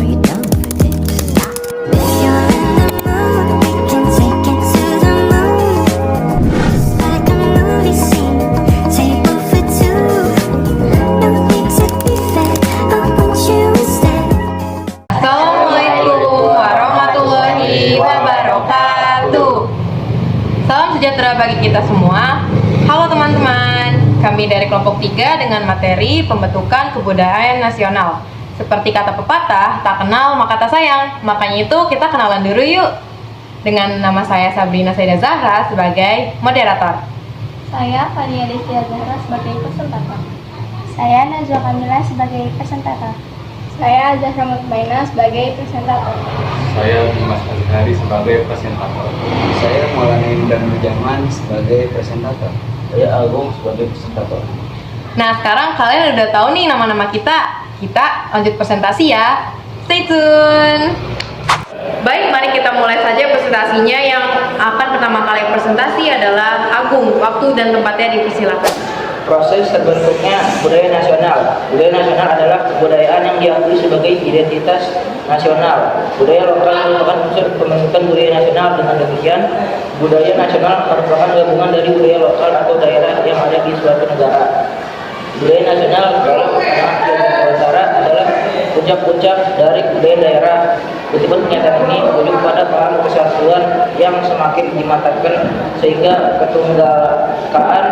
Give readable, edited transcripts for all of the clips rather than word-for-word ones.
you don't forget. If you're in the mood, we can take it to the moon. Just like a movie scene, table for two. No need to be fair, I want you instead. Assalamualaikum warahmatullahi wabarakatuh. Salam sejahtera bagi kita semua. Halo teman-teman, kami dari kelompok 3 dengan materi pembentukan kebudayaan nasional. Seperti kata pepatah, tak kenal maka tak sayang. Makanya itu kita kenalan dulu yuk. Dengan nama saya Sabrina Saida Zahra sebagai moderator. Saya Fania Destia Zahra sebagai presentator. Saya Najwa Kamila sebagai presentator. Saya Zahra Mutmainah sebagai presentator. Saya Dimas Azhari sebagai presentator. Saya Maulana Indra Nurjaman sebagai presentator. Saya Agung sebagai presentator. Nah, sekarang kalian udah tahu nih nama-nama kita. Kita lanjut presentasi ya. Stay tune. Baik, mari kita mulai saja presentasinya. Yang akan pertama kali presentasi adalah Agung. Waktu dan tempatnya dipersilakan. Proses terbentuknya budaya nasional. Budaya nasional adalah kebudayaan yang diakui sebagai identitas nasional. Budaya lokal merupakan unsur pembentukan budaya nasional. Dengan demikian, budaya nasional merupakan gabungan dari budaya lokal atau daerah yang ada di suatu negara. Budaya nasional dalam pandangan Tionghoa Utara adalah puncak-puncak dari budaya daerah. Meskipun pernyataan ini merujuk pada paham kesatuan yang semakin dimantapkan sehingga ketunggakaan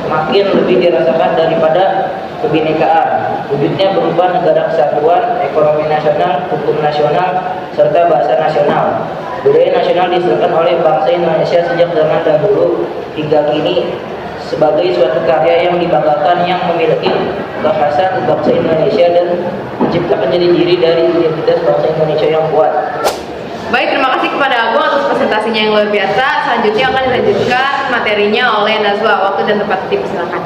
makin lebih dirasakan daripada kebinekaan. Wujudnya berupa negara kesatuan, ekonomi nasional, hukum nasional, serta bahasa nasional. Budaya nasional dihasilkan oleh bangsa Indonesia sejak zaman dahulu hingga kini sebagai suatu karya yang dibanggakan yang memiliki kekhasan bangsa Indonesia dan menciptakan jati diri dari identitas bangsa Indonesia yang kuat. Baik, terima kasih kepada Agung atas presentasinya yang luar biasa. Selanjutnya akan dilanjutkan materinya oleh Nazwa. Waktu dan tempat dipersilakan.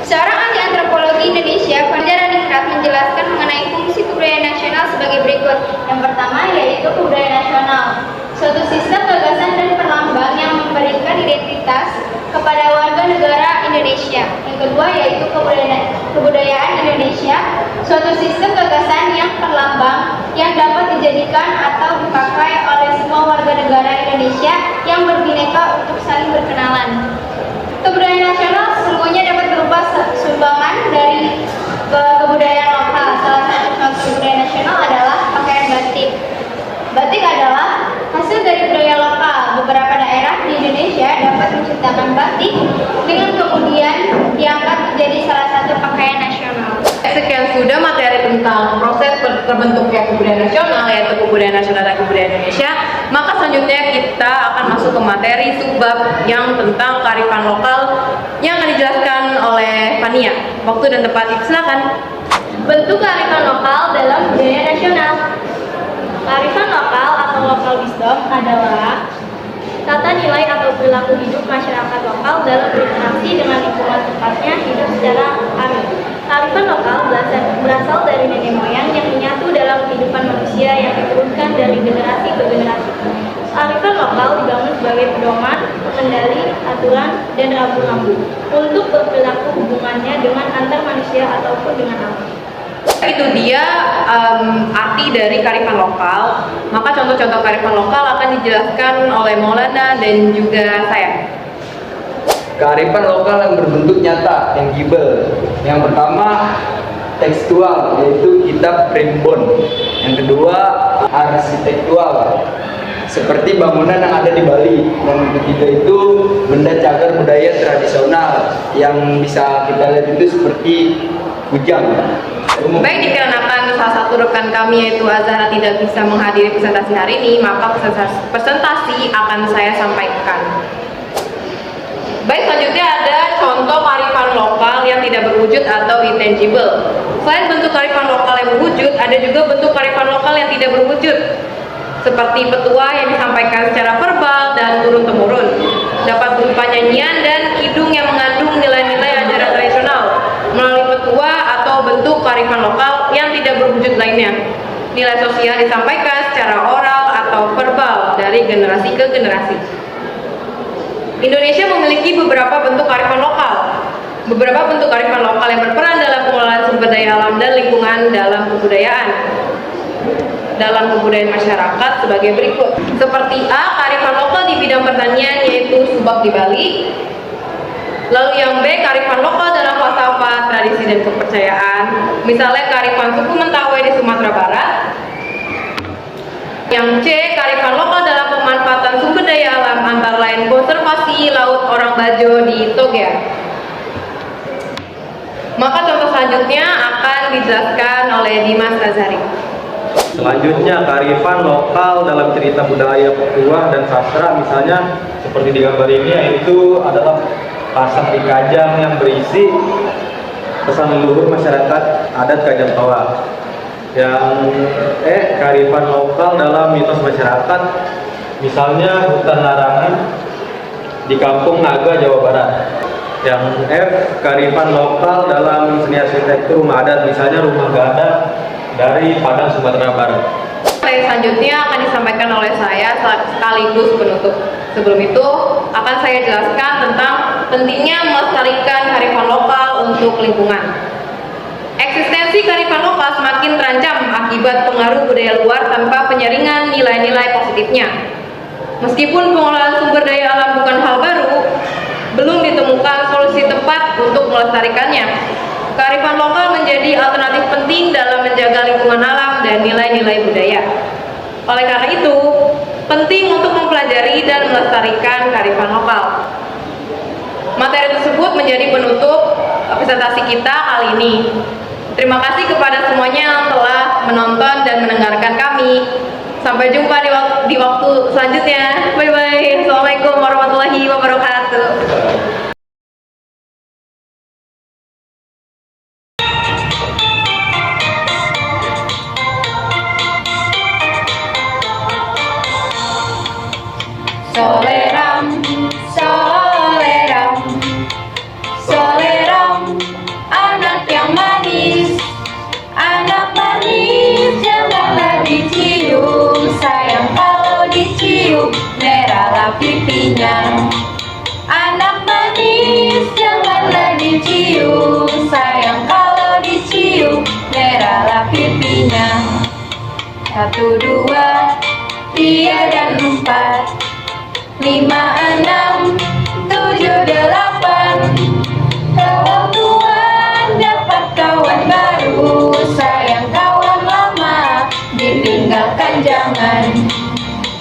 Seorang ahli antropologi Indonesia, Fajar Ningrat, menjelaskan mengenai fungsi kebudayaan nasional sebagai berikut. Yang pertama yaitu kebudayaan nasional, suatu sistem gagasan dan perlambang yang memberikan identitas kepada warga negara Indonesia. Yang kedua yaitu kebudayaan Indonesia, suatu sistem gagasan yang perlambang yang dapat dijadikan atau dipakai oleh semua warga negara Indonesia yang berbineka untuk saling berkenalan. Kebudayaan nasional sesungguhnya dapat berupa sumbangan dari kebudayaan lokal. Salah satu contoh kebudayaan nasional adalah pakaian batik. Batik adalah hasil dari budaya lokal. Beberapa daerah di Indonesia dapat menciptakan batik dengan kemudian diangkat menjadi salah satu pakaian nasional. Sekian sudah materi tentang proses terbentuknya kebudayaan nasional, yaitu kebudayaan nasional dan kebudayaan Indonesia. Maka selanjutnya kita akan masuk ke materi subbab yang tentang kearifan lokal yang akan dijelaskan oleh Fania. Waktu dan tempat silakan. Bentuk kearifan lokal dalam budaya nasional. Kearifan lokal atau local wisdom adalah tata nilai atau perilaku hidup masyarakat lokal dalam berinteraksi dengan lingkungan tempatnya hidup secara alami. Kearifan lokal berasal dari nenek moyang yang menyatu dalam kehidupan manusia yang diturunkan dari generasi ke generasi. Kearifan lokal dibangun sebagai pedoman, pengendali, aturan, dan rambu-rambu untuk berperilaku hubungannya dengan antar manusia ataupun dengan alam. Itu dia arti dari kearifan lokal. Maka contoh-contoh kearifan lokal akan dijelaskan oleh Maulana dan juga saya. Kearifan lokal yang berbentuk nyata, tangible. Yang pertama tekstual, yaitu kitab primbon. Yang kedua arsitektual, seperti bangunan yang ada di Bali. Dan yang ketiga itu benda cagar budaya tradisional yang bisa kita lihat itu seperti kujang. Baik, dikarenakan salah satu rekan kami yaitu Azhara tidak bisa menghadiri presentasi hari ini, maka presentasi akan saya sampaikan. Baik, selanjutnya ada contoh kearifan lokal yang tidak berwujud atau intangible. Selain bentuk kearifan lokal yang berwujud, ada juga bentuk kearifan lokal yang tidak berwujud, seperti petua yang disampaikan secara verbal dan turun-temurun. Dapat berupa nyanyian dan kidung yang mengandung nilai-nilai ajaran tradisional. Melalui petua atau bentuk kearifan lokal yang tidak berwujud lainnya, nilai sosial disampaikan secara oral atau verbal dari generasi ke generasi. Indonesia memiliki beberapa bentuk kearifan lokal. Beberapa bentuk kearifan lokal yang berperan dalam pengelolaan sumber daya alam dan lingkungan dalam kebudayaan. dalam kebudayaan masyarakat sebagai berikut. Seperti A, kearifan lokal di bidang pertanian yaitu subak di Bali. Lalu yang B, kearifan lokal dalam falsafah, tradisi dan kepercayaan. Misalnya kearifan suku Mentawai di Sumatera Barat. Yang C, kearifan lokal dalam pemanfaatan sumber daya alam antara lain konservasi laut orang Bajo di Togya. Maka contoh selanjutnya akan dijelaskan oleh Dimas Azhari. Selanjutnya, kearifan lokal dalam cerita budaya, petuah, dan sastra, misalnya seperti di gambar ini, yaitu adalah pasang di Kajang yang berisi pesan leluhur masyarakat adat Kajang Toa. Yang kearifan lokal dalam mitos masyarakat, misalnya hutan larangan di Kampung Naga, Jawa Barat. Yang F, kearifan lokal dalam seni arsitektur rumah adat, misalnya rumah Gadang dari Padang, Sumatera Barat. Materi selanjutnya akan disampaikan oleh saya sekaligus penutup. Sebelum itu akan saya jelaskan tentang pentingnya melestarikan kearifan lokal untuk lingkungan. Eksistensi kearifan lokal semakin terancam akibat pengaruh budaya luar tanpa penyaringan nilai-nilai positifnya. Meskipun pengelolaan sumber daya alam bukan hal baru, belum ditemukan solusi tepat untuk melestarikannya. Kearifan lokal menjadi alternatif penting dalam menjaga lingkungan alam dan nilai-nilai budaya. Oleh karena itu, penting untuk mempelajari dan melestarikan kearifan lokal. Materi tersebut menjadi penutup presentasi kita kali ini. Terima kasih kepada semuanya yang telah menonton dan mendengarkan kami. Sampai jumpa di waktu selanjutnya. Bye-bye. Assalamualaikum warahmatullahi wabarakatuh. Soleram, soleram, soleram, anak yang manis, anak manis janganlah dicium, sayang kalau dicium merahlah pipinya. Anak manis janganlah dicium, sayang kalau dicium merahlah pipinya. 1, 2, 3 dan 4, 5, 6, 7, 8. Kalau Tuhan dapat kawan baru, sayang kawan lama ditinggalkan jangan.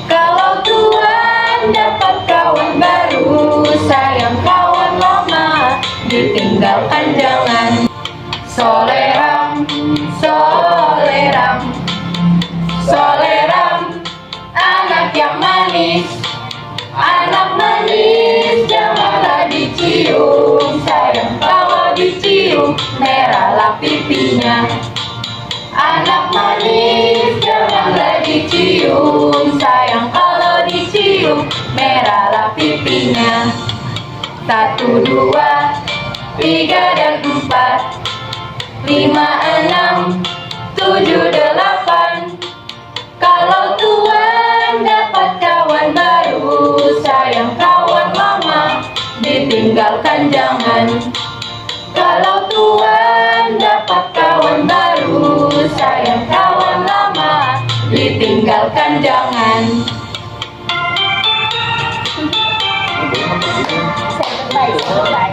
Kalau Tuhan dapat kawan baru, sayang kawan lama ditinggalkan jangan. Soleram, soleram, soleram, anak yang manis, anak manis janganlah dicium, sayang kalau dicium merahlah pipinya. Anak manis janganlah dicium, sayang kalau dicium merahlah pipinya. 1, 2, 3 dan 4, 5, 6, 7, 8. Kalau Tuhan dapat kawan baru, sayang kawan lama ditinggalkan jangan. Kalau Tuhan dapat kawan baru, sayang kawan lama ditinggalkan jangan. Selesai.